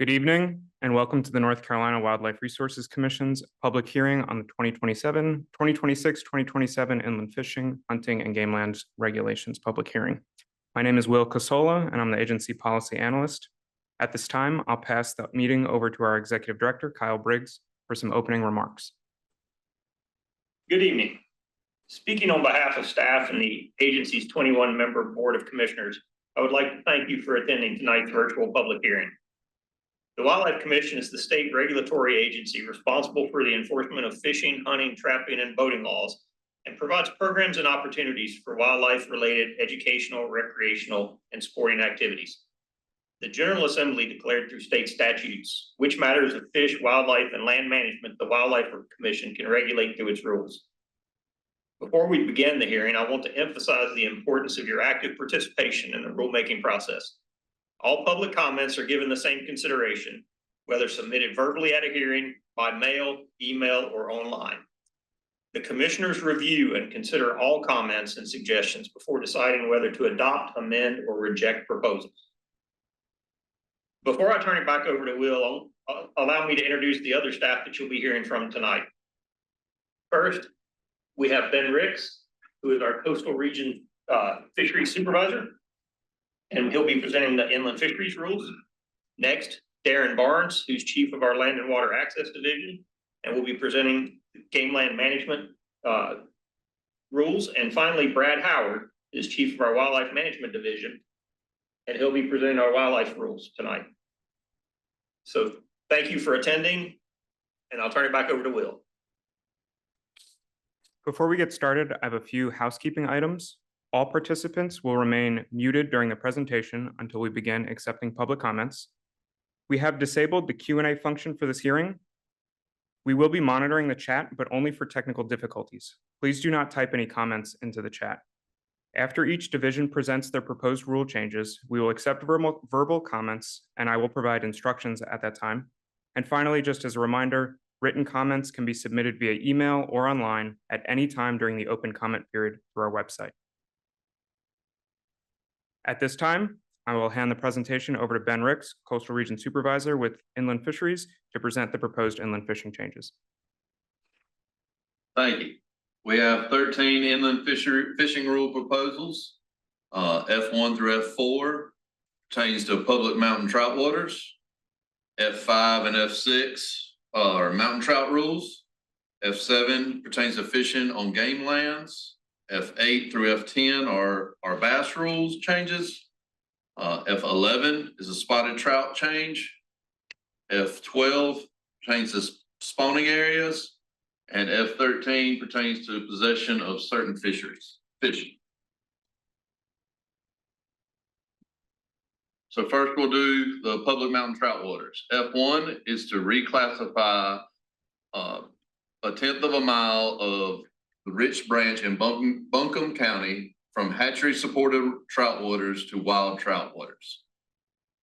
Good evening and welcome to the North Carolina Wildlife Resources Commission's public hearing on the 2026-2027 inland fishing, hunting, and game lands regulations public hearing. My name is Will Casola and I'm the agency policy analyst. At this time, I'll pass the meeting over to our executive director, Kyle Briggs, for some opening remarks. Good evening. Speaking on behalf of staff and the agency's 21-member Board of Commissioners, I would like to thank you for attending tonight's virtual public hearing. The Wildlife Commission is the state regulatory agency responsible for the enforcement of fishing, hunting, trapping, and boating laws, and provides programs and opportunities for wildlife-related educational, recreational, and sporting activities. The General Assembly declared through state statutes which matters of fish, wildlife, and land management the Wildlife Commission can regulate through its rules. Before we begin the hearing, I want to emphasize the importance of your active participation in the rulemaking process. All public comments are given the same consideration, whether submitted verbally at a hearing, by mail, email, or online. The commissioners review and consider all comments and suggestions before deciding whether to adopt, amend, or reject proposals. Before I turn it back over to Will, allow me to introduce the other staff that you'll be hearing from tonight. First, we have Ben Ricks, who is our Coastal Region Fisheries Supervisor, and he'll be presenting the inland fisheries rules. Next, Darren Barnes, who's Chief of our Land and Water Access Division, and will be presenting game land management rules. And finally, Brad Howard is Chief of our Wildlife Management Division, and he'll be presenting our wildlife rules tonight. So thank you for attending, and I'll turn it back over to Will. Before we get started, I have a few housekeeping items. All participants will remain muted during the presentation until we begin accepting public comments. We have disabled the Q&A function for this hearing. We will be monitoring the chat, but only for technical difficulties. Please do not type any comments into the chat. After each division presents their proposed rule changes, we will accept verbal comments, and I will provide instructions at that time. And finally, just as a reminder, written comments can be submitted via email or online at any time during the open comment period through our website. At this time, I will hand the presentation over to Ben Ricks, Coastal Region Supervisor with Inland Fisheries, to present the proposed inland fishing changes. Thank you. We have 13 inland fishing rule proposals. F1 through F4 pertains to public mountain trout waters. F5 and F6 are mountain trout rules. F7 pertains to fishing on game lands. F8 through F10 are bass rules changes. F11 is a spotted trout change. F12 pertains to spawning areas. And F13 pertains to possession of certain fisheries, fishing. So first we'll do the public mountain trout waters. F1 is to reclassify a 1/10 of a mile of the Rich Branch in Buncombe County from hatchery-supported trout waters to wild trout waters.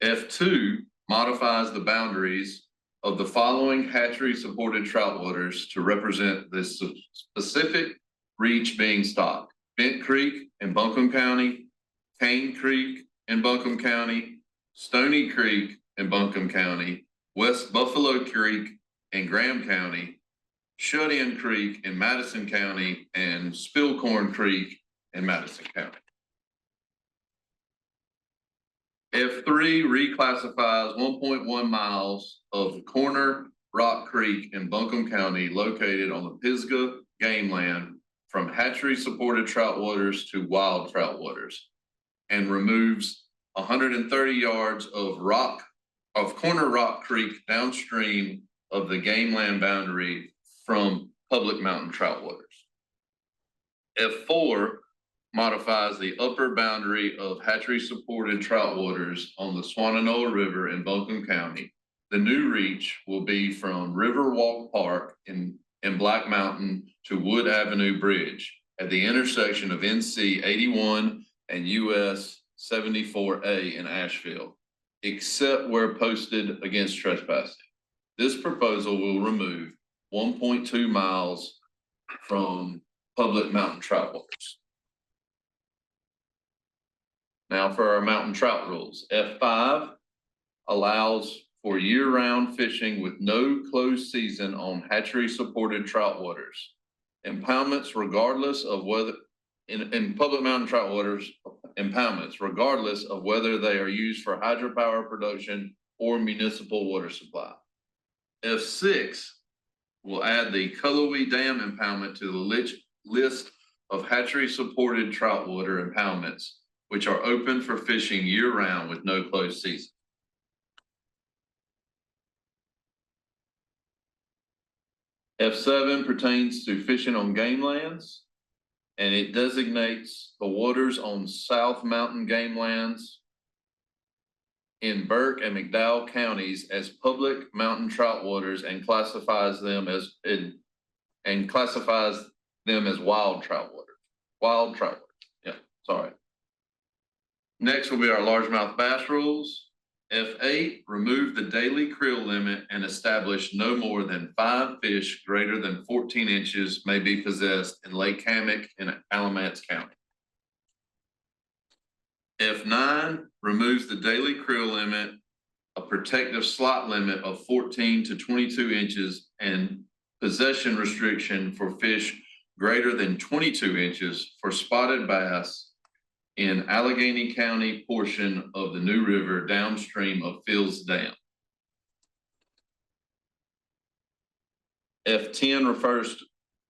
F2 modifies the boundaries of the following hatchery-supported trout waters to represent this specific reach being stocked: Bent Creek in Buncombe County, Cane Creek in Buncombe County, Stony Creek in Buncombe County, West Buffalo Creek in Graham County, Shut-In Creek in Madison County, and Spillcorn Creek in Madison County. F3 reclassifies 1.1 miles of Corner Rock Creek in Buncombe County, located on the Pisgah game land, from hatchery-supported trout waters to wild trout waters, and removes 130 yards of Corner Rock Creek downstream of the game land boundary from public mountain trout waters. F4 modifies the upper boundary of hatchery-supported trout waters on the Swannanoa River in Buncombe County. The new reach will be from Riverwalk Park in Black Mountain to Wood Avenue Bridge at the intersection of NC 81 and US 74A in Asheville, except where posted against trespassing. This proposal will remove 1.2 miles from public mountain trout waters. Now for our mountain trout rules. F5 allows for year-round fishing with no closed season on hatchery-supported trout waters. Impoundments regardless of whether, in public mountain trout waters, impoundments regardless of whether they are used for hydropower production or municipal water supply. F6 will add the Cullowhee Dam impoundment to the list of hatchery-supported trout water impoundments, which are open for fishing year-round with no closed season. F7 pertains to fishing on game lands, and it designates the waters on South Mountain game lands in Burke and McDowell counties as public mountain trout waters and classifies them as wild trout water. Wild trout water. Yeah, sorry. Next will be our largemouth bass rules. F8, remove the daily creel limit and establish no more than 5 fish greater than 14 inches may be possessed in Lake Hammock in Alamance County. F9, removes the daily creel limit, a protective slot limit of 14 to 22 inches, and possession restriction for fish greater than 22 inches for spotted bass in Allegheny County portion of the New River downstream of Fields Dam. F10 refers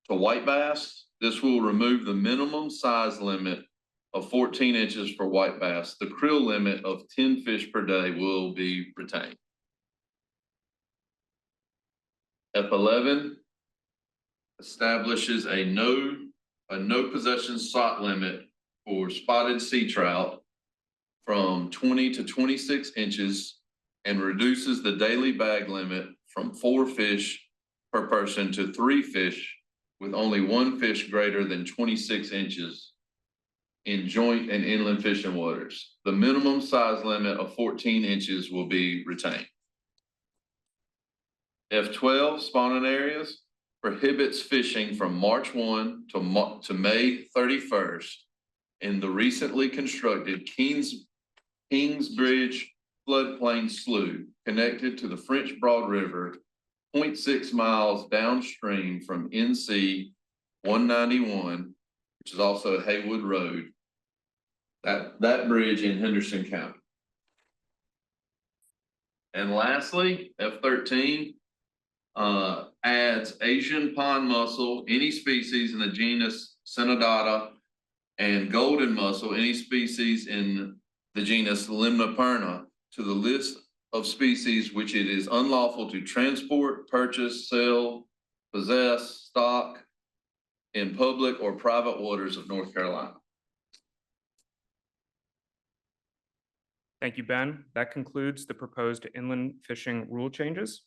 to white bass. This will remove the minimum size limit of 14 inches for white bass. The creel limit of 10 fish per day will be retained. F11 establishes a no possession slot limit for spotted sea trout from 20 to 26 inches and reduces the daily bag limit from 4 fish per person to 3 fish with only 1 fish greater than 26 inches in joint and inland fishing waters. The minimum size limit of 14 inches will be retained. F12, spawning areas, prohibits fishing from March 1 to May 31st in the recently constructed Kingsbridge floodplain slough connected to the French Broad River, 0.6 miles downstream from NC 191, which is also Haywood Road, that bridge in Henderson County. And lastly, F13 adds Asian pond mussel, any species in the genus Synodonta, and golden mussel, any species in the genus Limnoperna, to the list of species which it is unlawful to transport, purchase, sell, possess, stock in public or private waters of North Carolina. Thank you, Ben. That concludes the proposed inland fishing rule changes.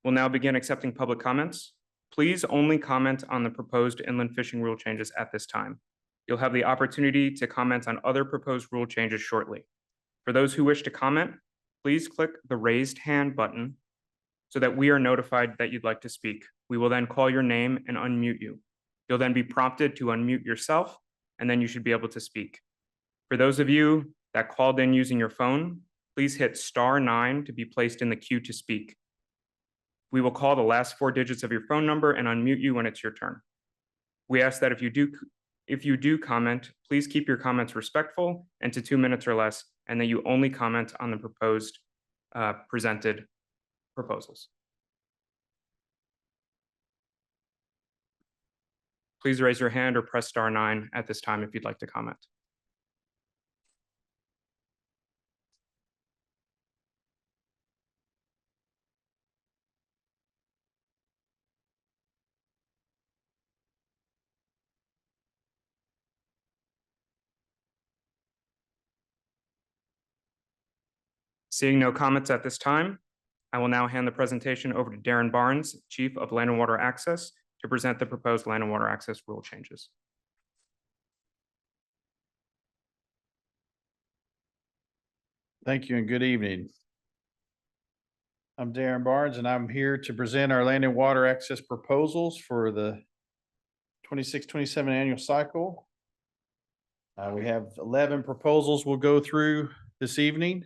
We'll now begin accepting public comments. Please only comment on the proposed inland fishing rule changes at this time. You'll have the opportunity to comment on other proposed rule changes shortly. For those who wish to comment, please click the raised hand button so that we are notified that you'd like to speak. We will then call your name and unmute you. You'll then be prompted to unmute yourself, and then you should be able to speak. For those of you that called in using your phone, please hit *9 to be placed in the queue to speak. We will call the last 4 digits of your phone number and unmute you when it's your turn. We ask that if you do comment, please keep your comments respectful and to 2 minutes or less, and that you only comment on the proposed presented proposals. Please raise your hand or press *9 at this time if you'd like to comment. Seeing no comments at this time, I will now hand the presentation over to Darren Barnes, Chief of Land and Water Access, to present the proposed land and water access rule changes. Thank you and good evening. I'm Darren Barnes and I'm here to present our land and water access proposals for the 26-27 annual cycle. We have 11 proposals we'll go through this evening.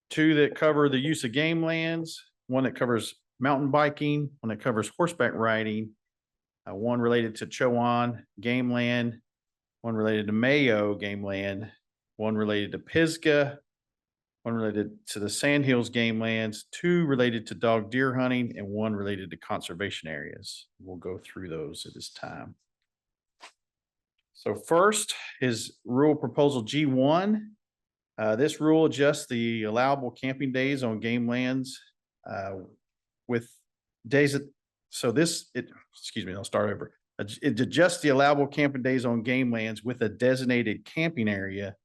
two that cover the use of game lands, one that covers mountain biking, one that covers horseback riding, one related to Chowan game land, one related to Mayo game land, one related to Pisgah, one related to the Sandhills game lands, two related to dog deer hunting, and one related to conservation areas. We'll go through those at this time. So first is rule proposal G1. This rule adjusts the allowable camping days on game lands with days that, I'll start over. It adjusts the allowable camping days on game lands with a designated camping area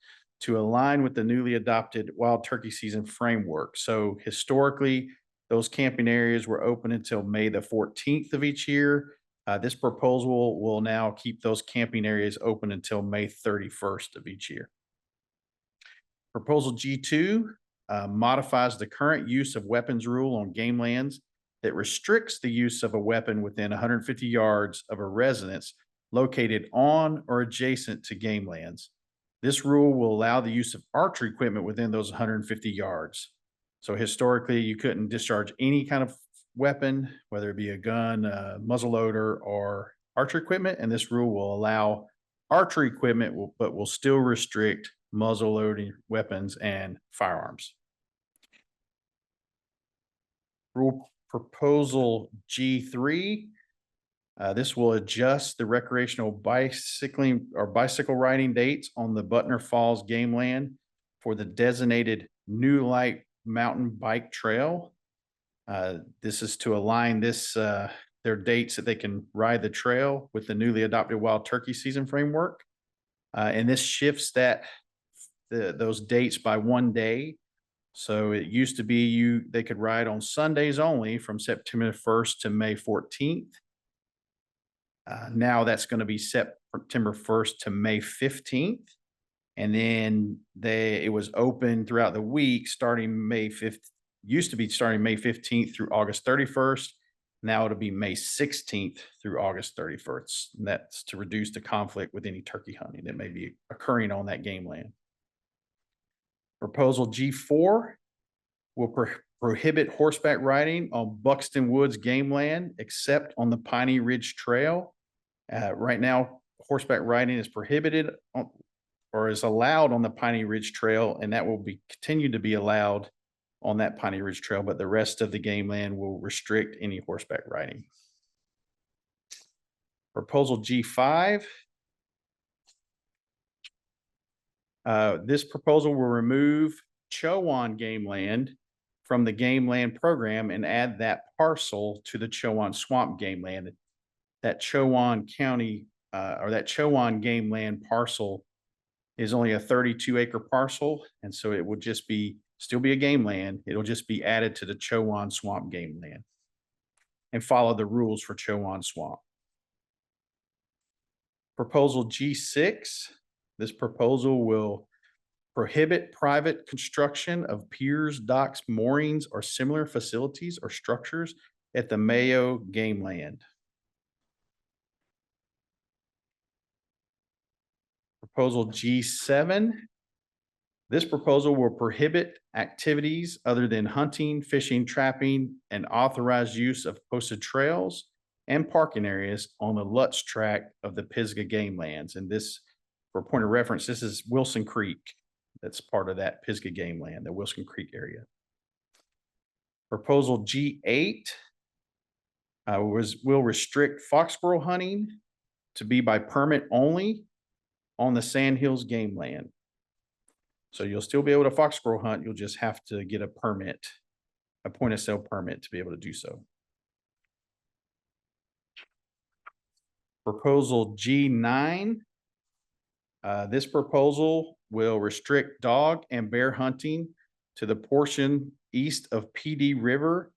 to align with the newly adopted wild turkey season framework. So historically, those camping areas were open until May the 14th of each year. This proposal will now keep those camping areas open until May 31st of each year. Proposal G2 modifies the current use of weapons rule on game lands that restricts the use of a weapon within 150 yards of a residence located on or adjacent to game lands. This rule will allow the use of archery equipment within those 150 yards. So historically, you couldn't discharge any kind of weapon, whether it be a gun, a muzzleloader, or archery equipment. And this rule will allow archery equipment, but will still restrict muzzle loading weapons and firearms. Rule proposal G3. This will adjust the recreational bicycling or bicycle riding dates on the Butner Falls game land for the designated New Light Mountain Bike Trail. This is to align their dates that they can ride the trail with the newly adopted wild turkey season framework. And this shifts those dates by 1 day. So it used to be they could ride on Sundays only from September 1st to May 14th. Now that's going to be September 1st to May 15th. And then it was open throughout the week starting May 5th, used to be starting May 15th through August 31st. Now it'll be May 16th through August 31st. And that's to reduce the conflict with any turkey hunting that may be occurring on that game land. Proposal G4 will prohibit horseback riding on Buxton Woods game land, except on the Piney Ridge Trail. Right now, horseback riding is prohibited or is allowed on the Piney Ridge Trail, and that will continue to be allowed on that Piney Ridge Trail, but the rest of the game land will restrict any horseback riding. Proposal G5. This proposal will remove Chowan game land from the game land program and add that parcel to the Chowan Swamp game land. That Chowan County or that Chowan game land parcel is only a 32-acre parcel. And so it would just still be a game land. It'll just be added to the Chowan Swamp game land and follow the rules for Chowan Swamp. Proposal G6. This proposal will prohibit private construction of piers, docks, moorings, or similar facilities or structures at the Mayo game land. Proposal G7. This proposal will prohibit activities other than hunting, fishing, trapping, and authorized use of posted trails and parking areas on the Lutz tract of the Pisgah game lands. And this, for a point of reference, this is Wilson Creek. That's part of that Pisgah game land, the Wilson Creek area. Proposal G8 will restrict fox squirrel hunting to be by permit only on the Sandhills game land. So you'll still be able to fox squirrel hunt. You'll just have to get a permit, a point of sale permit to be able to do so. Proposal G9. This proposal will restrict dog and bear hunting to the portion east of PD River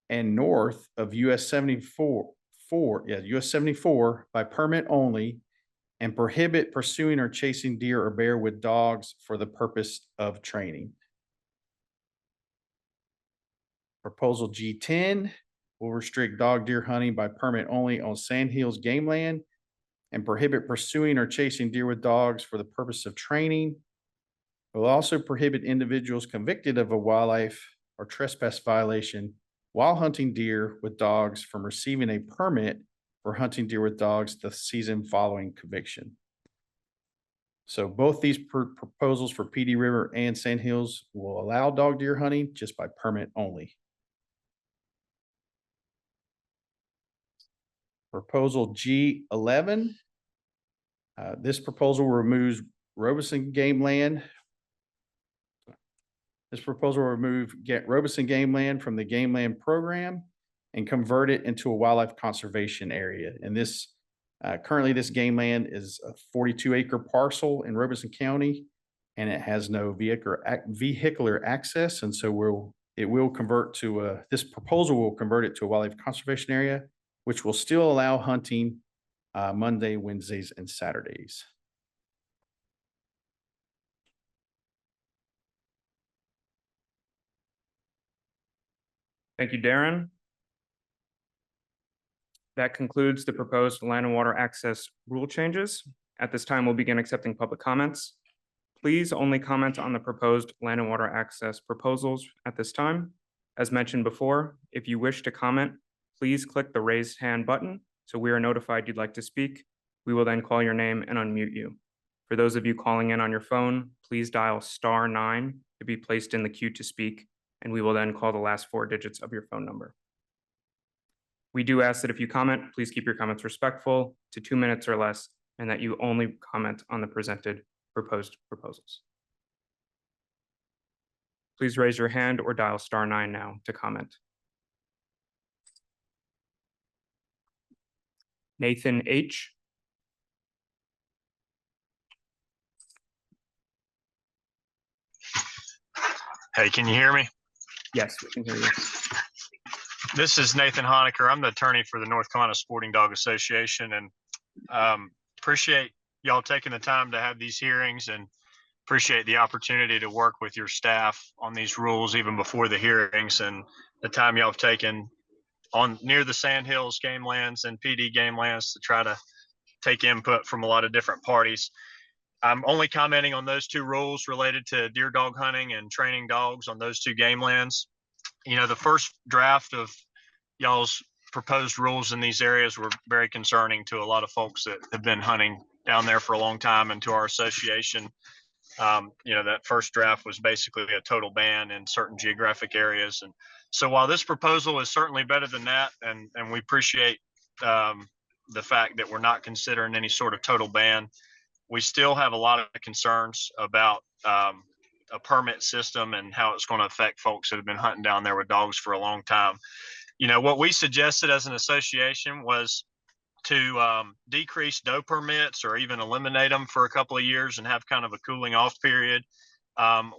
and north of US 74 by permit only, and prohibit pursuing or chasing deer or bear with dogs for the purpose of training. Proposal G10 will restrict dog deer hunting by permit only on Sandhills game land and prohibit pursuing or chasing deer with dogs for the purpose of training. It will also prohibit individuals convicted of a wildlife or trespass violation while hunting deer with dogs from receiving a permit for hunting deer with dogs the season following conviction. So both these proposals for PD River and Sand Hills will allow dog deer hunting just by permit only. Proposal G11. This proposal removes Robeson Game Land. This proposal will remove Robeson Game Land from the Game Land program and convert it into a wildlife conservation area. And this currently this game land is a 42-acre parcel in Robeson County, and it has no vehicular access. And so it will convert to this proposal will convert it to a wildlife conservation area, which will still allow hunting Monday, Wednesdays, and Saturdays. Thank you, Darren. That concludes the proposed land and water access rule changes. At this time, we'll begin accepting public comments. Please only comment on the proposed land and water access proposals at this time. As mentioned before, if you wish to comment, please click the raised hand button so we are notified you'd like to speak. We will then call your name and unmute you. For those of you calling in on your phone, please dial *9 to be placed in the queue to speak, and we will then call the last 4 digits of your phone number. We do ask that if you comment, please keep your comments respectful to 2 minutes or less, and that you only comment on the presented proposed proposals. Please raise your hand or dial *9 now to comment. Nathan H. Hey, can you hear me? Yes, we can hear you. This is Nathan Honecker. I'm the attorney for the North Carolina Sporting Dog Association, and appreciate y'all taking the time to have these hearings, and appreciate the opportunity to work with your staff on these rules even before the hearings, and the time y'all have taken on near the Sand Hills game lands and PD game lands to try to take input from a lot of different parties. I'm only commenting on those 2 rules related to deer dog hunting and training dogs on those 2 game lands. You know, the first draft of y'all's proposed rules in these areas were very concerning to a lot of folks that have been hunting down there for a long time, and to our association. You know, that first draft was basically a total ban in certain geographic areas. And so while this proposal is certainly better than that, and we appreciate the fact that we're not considering any sort of total ban, we still have a lot of concerns about a permit system and how it's going to affect folks that have been hunting down there with dogs for a long time. You know, what we suggested as an association was to decrease doe permits or even eliminate them for a couple of years and have kind of a cooling off period.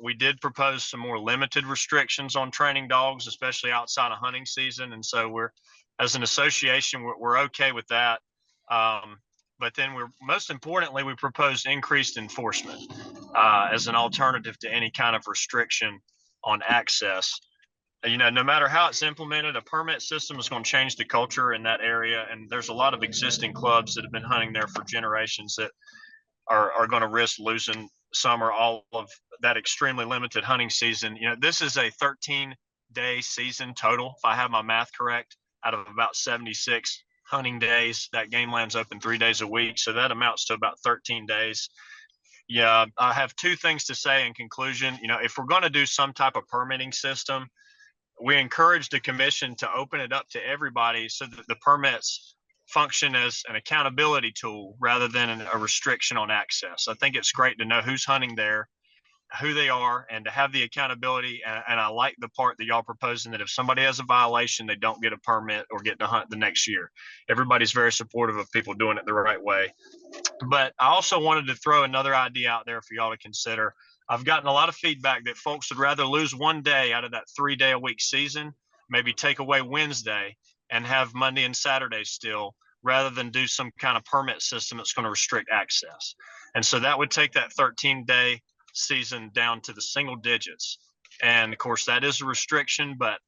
We did propose some more limited restrictions on training dogs, especially outside of hunting season. And so we're, as an association, we're okay with that. But then most importantly, we proposed increased enforcement as an alternative to any kind of restriction on access. You know, no matter how it's implemented, a permit system is going to change the culture in that area. And there's a lot of existing clubs that have been hunting there for generations that are going to risk losing some or all of that extremely limited hunting season. You know, this is a 13-day season total, if I have my math correct, out of about 76 hunting days. That game land's open 3 days a week. So that amounts to about 13 days. Yeah, I have 2 things to say in conclusion. You know, if we're going to do some type of permitting system, we encourage the commission to open it up to everybody so that the permits function as an accountability tool rather than a restriction on access. I think it's great to know who's hunting there, who they are, and to have the accountability. And I like the part that y'all proposing that if somebody has a violation, they don't get a permit or get to hunt the next year. Everybody's very supportive of people doing it the right way. But I also wanted to throw another idea out there for y'all to consider. I've gotten a lot of feedback that folks would rather lose 1 day out of that 3-day-a-week season, maybe take away Wednesday and have Monday and Saturday still, rather than do some kind of permit system that's going to restrict access. And so that would take that 13-day season down to the single digits. And of course, that is a restriction, but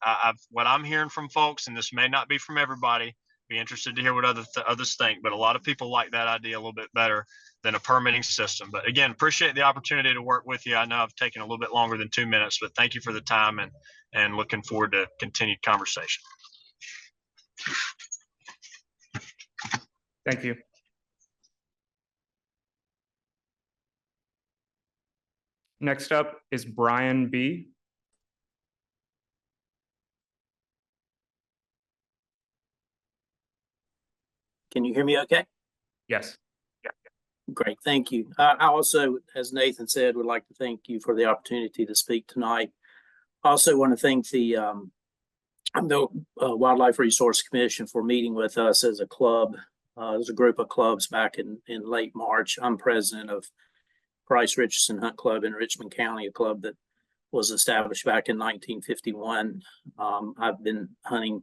what I'm hearing from folks, and this may not be from everybody, be interested to hear what others think, but a lot of people like that idea a little bit better. than a permitting system. But again, appreciate the opportunity to work with you. I know I've taken a little bit longer than 2 minutes, but thank you for the time and looking forward to continued conversation. Thank you. Next up is Brian B. Can you hear me okay? Yes. Great, thank you. I also, as Nathan said, would like to thank you for the opportunity to speak tonight. I also want to thank the Wildlife Resource Commission for meeting with us as a club, as a group of clubs back in late March. I'm president of Price Richardson Hunt Club in Richmond County, a club that was established back in 1951. I've been hunting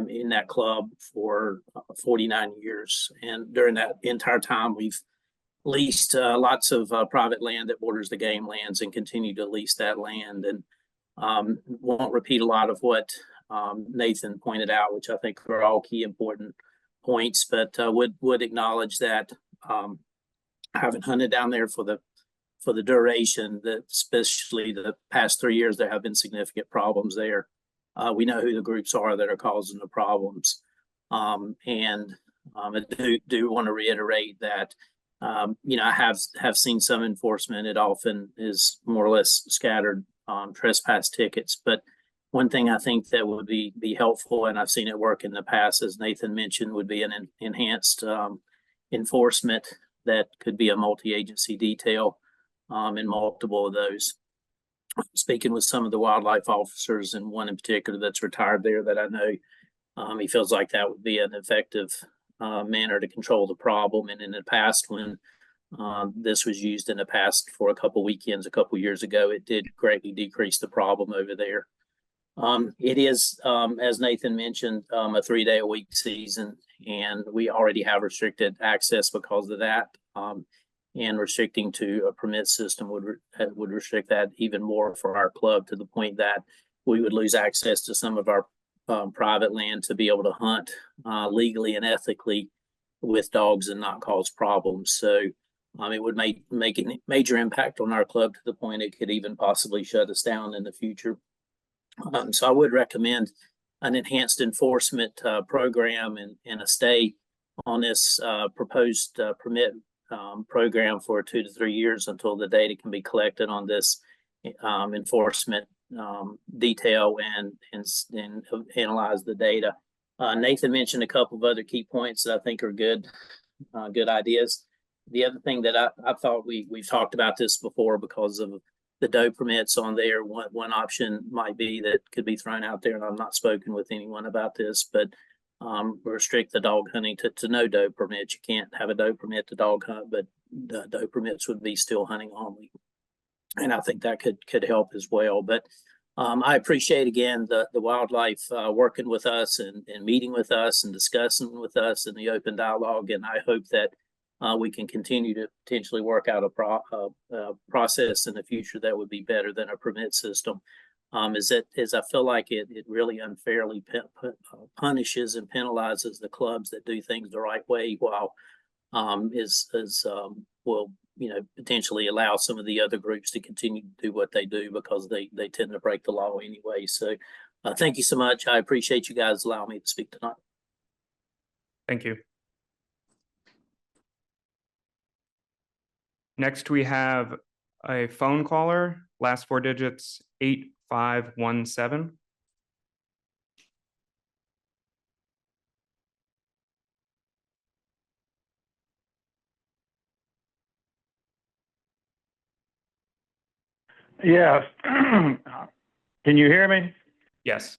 in that club for 49 years. And during that entire time, we've leased lots of private land that borders the game lands and continue to lease that land. And won't repeat a lot of what Nathan pointed out, which I think are all key important points, but would acknowledge that I haven't hunted down there for the duration, that especially the past 3 years, there have been significant problems there. We know who the groups are that are causing the problems. And I do want to reiterate that, I have seen some enforcement. It often is more or less scattered trespass tickets. But one thing I think that would be helpful, and I've seen it work in the past, as Nathan mentioned, would be an enhanced enforcement that could be a multi-agency detail in multiple of those. Speaking with some of the wildlife officers, and one in particular that's retired there that I know, he feels like that would be an effective manner to control the problem. And in the past, when this was used in the past for a couple weekends, a couple years ago, it did greatly decrease the problem over there. It is, as Nathan mentioned, a 3-day-a-week season, and we already have restricted access because of that. And restricting to a permit system would restrict that even more for our club, to the point that we would lose access to some of our private land to be able to hunt legally and ethically with dogs and not cause problems. So it would make a major impact on our club, to the point it could even possibly shut us down in the future. So I would recommend an enhanced enforcement program and a stay on this proposed permit program for 2 to 3 years until the data can be collected on this enforcement detail and analyze the data. Nathan mentioned a couple of other key points that I think are good ideas. The other thing that I thought we've talked about this before because of the doe permits on there. One option might be that could be thrown out there, and I've not spoken with anyone about this, but restrict the dog hunting to no doe permits. You can't have a doe permit to dog hunt, but the doe permits would be still hunting only. And I think that could help as well. But I appreciate, again, the wildlife working with us and meeting with us and discussing with us in the open dialogue. And I hope that we can continue to potentially work out a process in the future that would be better than a permit system. Is I feel like it really unfairly punishes and penalizes the clubs that do things the right way, while will potentially allow some of the other groups to continue to do what they do, because they tend to break the law anyway. So thank you so much. I appreciate you guys allowing me to speak tonight. Thank you. Next, we have a phone caller, last 4 digits, 8517. Yes. Can you hear me? Yes.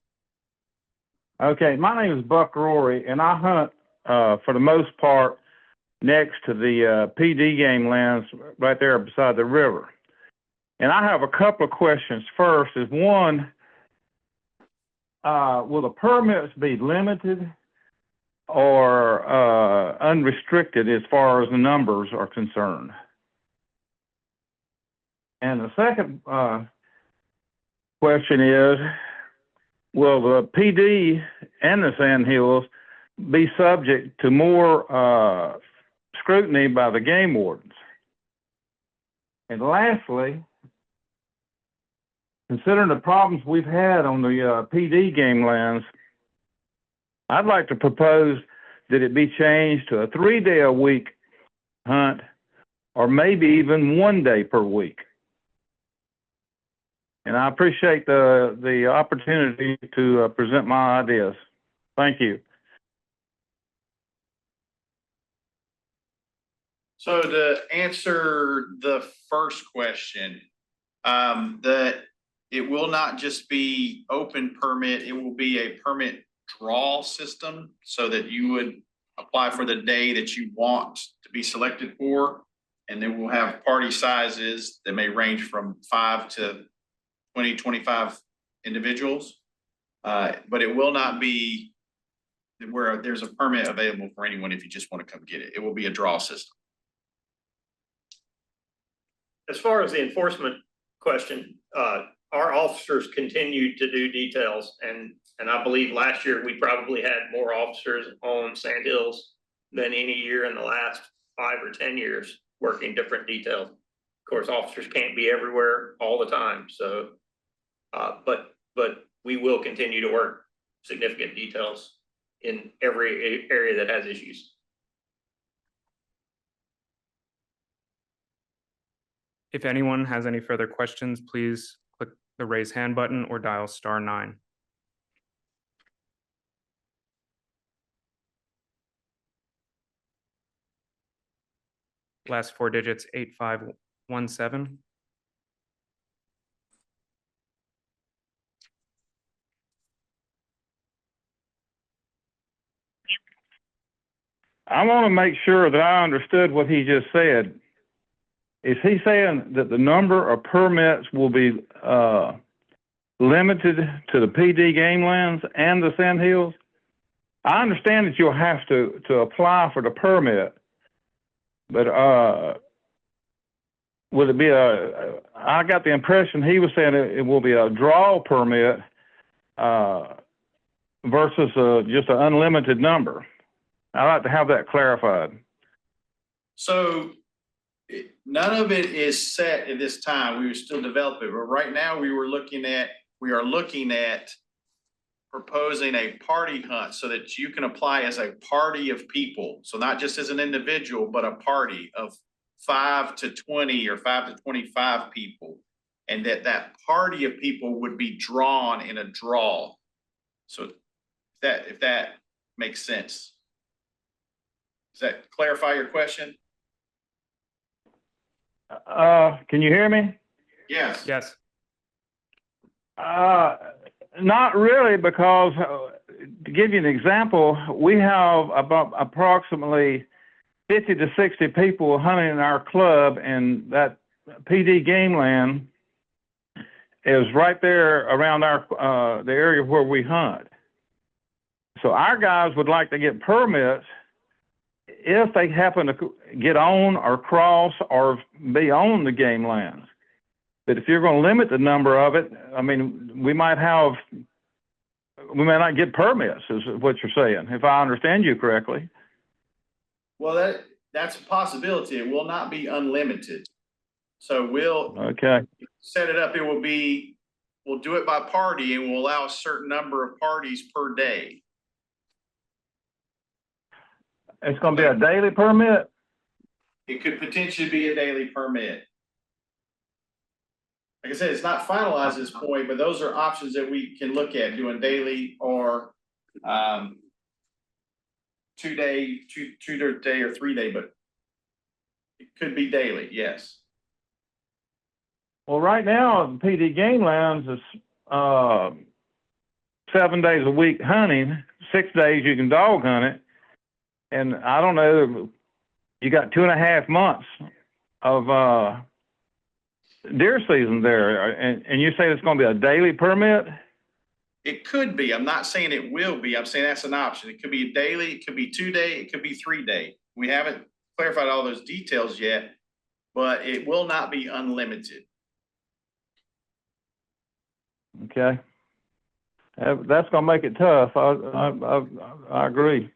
Okay, my name is Buck Rory, and I hunt for the most part next to the PD game lands right there beside the river. And I have a couple of questions. First is, one, will the permits be limited or unrestricted as far as the numbers are concerned? And the second question is, will the PD and the Sandhills be subject to more scrutiny by the game wardens. And lastly, considering the problems we've had on the PD game lands, I'd like to propose that it be changed to a 3-day-a-week hunt, or maybe even 1 day per week. And I appreciate the opportunity to present my ideas. Thank you. So to answer the first question, that it will not just be open permit, it will be a permit draw system so that you would apply for the day that you want to be selected for. And then we'll have party sizes that may range from 5 to 20, 25 individuals. But it will not be where there's a permit available for anyone if you just want to come get it. It will be a draw system. As far as the enforcement question, our officers continue to do details, and I believe last year we probably had more officers on Sand Hills than any year in the last 5 or 10 years working different details. Of course, officers can't be everywhere all the time, so but we will continue to work significant details in every area that has issues. If anyone has any further questions, please click the raise hand button or dial *9. Last 4 digits, 8517. I want to make sure that I understood what he just said. Is he saying that the number of permits will be limited to the PD game lands and the Sand Hills? I understand that you'll have to apply for the permit, but would it be I got the impression he was saying it will be a draw permit versus just an unlimited number. I'd like to have that clarified. So none of it is set at this time. We were still developing, but right now we are looking at proposing a party hunt so that you can apply as a party of people. So not just as an individual, but a party of 5 to 20 or 5 to 25 people. And that party of people would be drawn in a draw. So if that makes sense. Does that clarify your question? Can you hear me? Yes. Yes. Not really, because to give you an example, we have about approximately 50 to 60 people hunting in our club, and that PD game land is right there around the area where we hunt. So our guys would like to get permits if they happen to get on or cross or be on the game lands. But if you're going to limit the number of it, I mean, we might not get permits, is what you're saying, if I understand you correctly. Well, that's a possibility. It will not be unlimited. So we'll set it up. We'll do it by party, and we'll allow a certain number of parties per day. It's going to be a daily permit? It could potentially be a daily permit. Like I said, it's not finalized at this point, but those are options that we can look at, doing daily or 2 day or 3 day, but it could be daily, yes. Well, right now, PD game lands is 7 days a week hunting, 6 days you can dog hunt it. And I don't know, you got 2.5 months of deer season there, and you say it's going to be a daily permit? It could be. I'm not saying it will be. I'm saying that's an option. It could be a daily, it could be 2 day, it could be 3 day. We haven't clarified all those details yet, but it will not be unlimited. Okay. That's going to make it tough. I agree.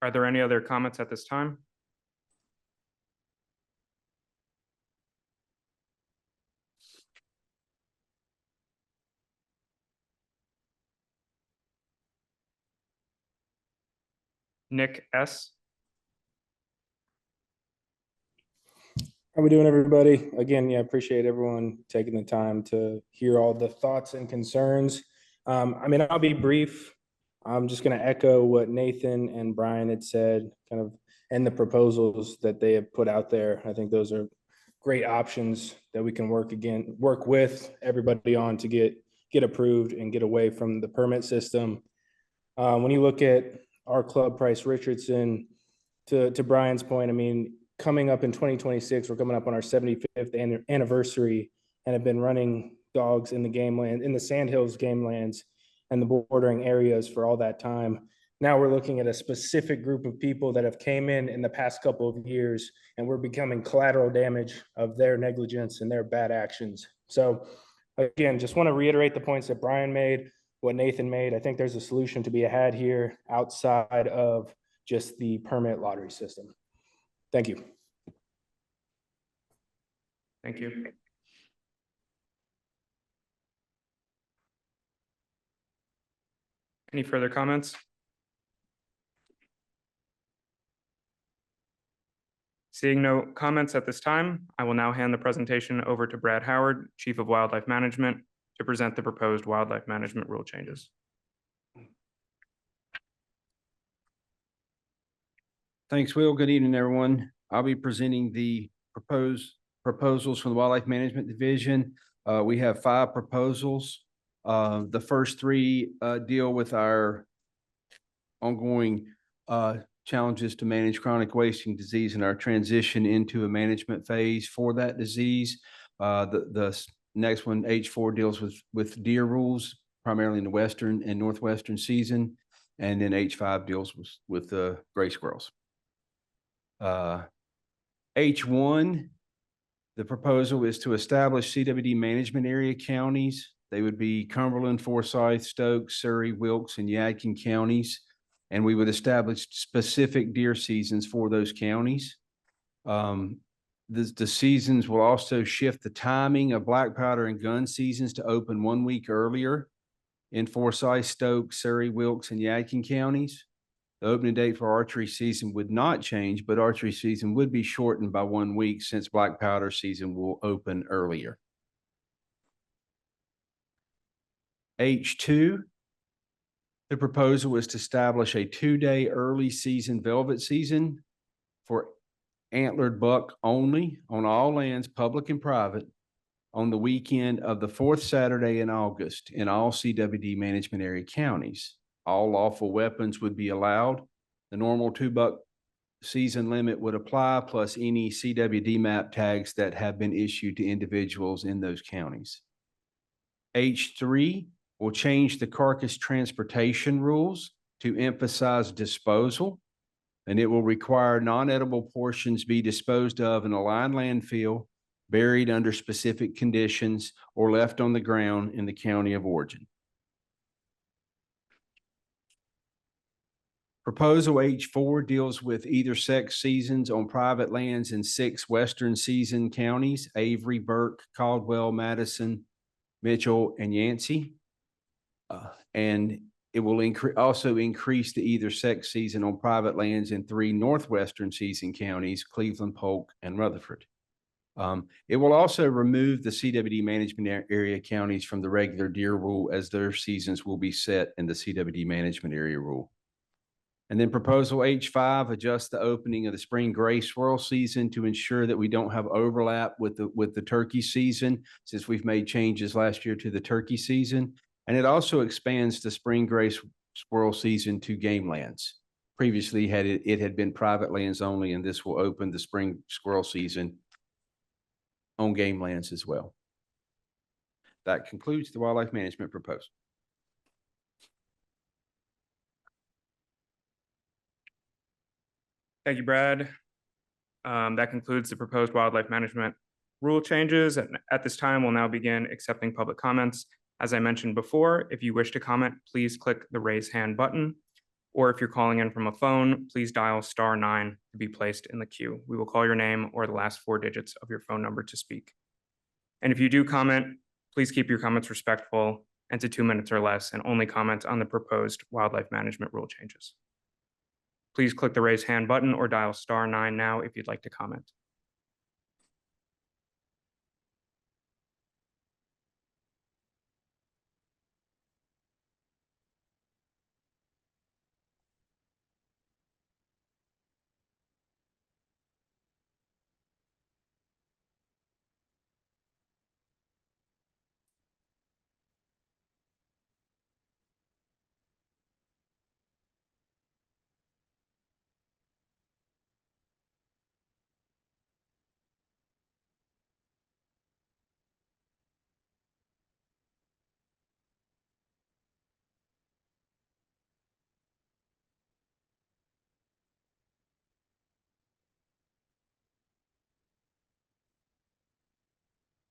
Are there any other comments at this time? Nick S. How we doing, everybody? Again, yeah, appreciate everyone taking the time to hear all the thoughts and concerns. I'll be brief. I'm just going to echo what Nathan and Brian had said, kind of, and the proposals that they have put out there. I think those are great options that we can work with everybody on to get approved and get away from the permit system. When you look at our club, Price Richardson, to Brian's point, coming up in 2026, we're coming up on our 75th anniversary and have been running dogs in the game land, in the Sandhills game lands and the bordering areas for all that time. Now we're looking at a specific group of people that have came in the past couple of years, and we're becoming collateral damage of their negligence and their bad actions. So again, just want to reiterate the points that Brian made, what Nathan made. I think there's a solution to be had here outside of just the permit lottery system. Thank you. Thank you. Any further comments? Seeing no comments at this time, I will now hand the presentation over to Brad Howard, Chief of Wildlife Management, to present the proposed wildlife management rule changes. Thanks, Will. Good evening, everyone. I'll be presenting the proposals from the Wildlife Management Division. We have 5 proposals. The first 3 deal with our ongoing challenges to manage chronic wasting disease and our transition into a management phase for that disease. The next one, H4, deals with deer rules, primarily in the western and northwestern season. And then H5 deals with gray squirrels. H1, the proposal is to establish CWD management area counties. They would be Cumberland, Forsyth, Stokes, Surrey, Wilkes, and Yadkin counties. And we would establish specific deer seasons for those counties. The seasons will also shift the timing of black powder and gun seasons to open 1 week earlier in Forsyth, Stokes, Surrey, Wilkes, and Yadkin counties. The opening date for archery season would not change, but archery season would be shortened by 1 week since black powder season will open earlier. H2, the proposal is to establish a 2-day early season velvet season for antlered buck only on all lands, public and private, on the weekend of the 4th Saturday in August in all CWD management area counties. All lawful weapons would be allowed. The normal 2-buck season limit would apply, plus any CWD map tags that have been issued to individuals in those counties. H3 will change the carcass transportation rules to emphasize disposal, and it will require non-edible portions be disposed of in a lined landfill, buried under specific conditions, or left on the ground in the county of origin. Proposal H4 deals with either sex seasons on private lands in 6 western season counties: Avery, Burke, Caldwell, Madison, Mitchell, and Yancey. And it will also increase the either sex season on private lands in 3 northwestern season counties: Cleveland, Polk, and Rutherford. It will also remove the CWD management area counties from the regular deer rule, as their seasons will be set in the CWD management area rule. And then proposal H5 adjusts the opening of the spring gray squirrel season to ensure that we don't have overlap with the turkey season, since we've made changes last year to the turkey season. And it also expands the spring gray squirrel season to game lands. Previously, it had been private lands only, and this will open the spring squirrel season on game lands as well. That concludes the wildlife management proposal. Thank you, Brad. That concludes the proposed wildlife management rule changes. And at this time, we'll now begin accepting public comments. As I mentioned before, if you wish to comment, please click the raise hand button. or if you're calling in from a phone, please dial *9 to be placed in the queue. We will call your name or the last 4 digits of your phone number to speak. And if you do comment, please keep your comments respectful and to 2 minutes or less, and only comment on the proposed wildlife management rule changes. Please click the raise hand button or dial *9 now if you'd like to comment.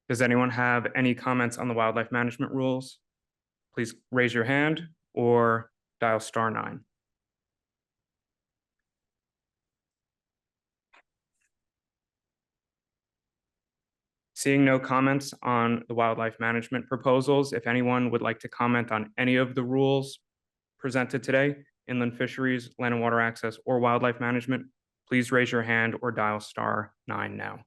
Does anyone have any comments on the wildlife management rules? Please raise your hand or dial *9. Seeing no comments on the wildlife management proposals, if anyone would like to comment on any of the rules presented today, inland fisheries, land and water access, or wildlife management, please raise your hand or dial *9 now.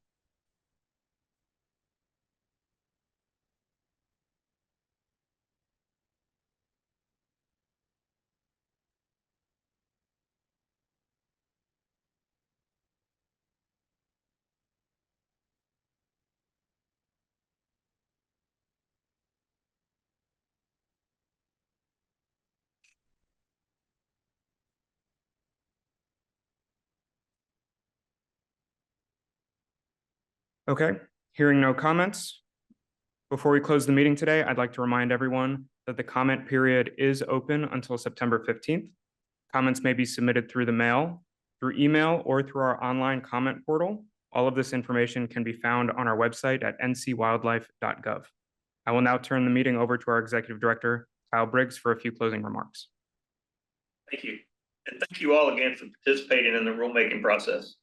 Okay, hearing no comments. Before we close the meeting today, I'd like to remind everyone that the comment period is open until September 15th. Comments may be submitted through the mail, through email, or through our online comment portal. All of this information can be found on our website at ncwildlife.gov. I will now turn the meeting over to our Executive Director, Kyle Briggs, for a few closing remarks. Thank you. And thank you all again for participating in the rulemaking process.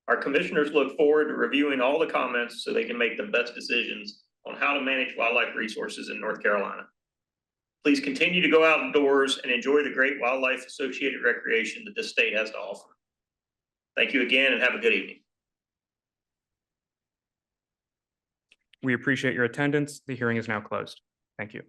Our commissioners look forward to reviewing all the comments so they can make the best decisions on how to manage wildlife resources in North Carolina. Please continue to go outdoors and enjoy the great wildlife associated recreation that this state has to offer. Thank you again and have a good evening. We appreciate your attendance. The hearing is now closed. Thank you.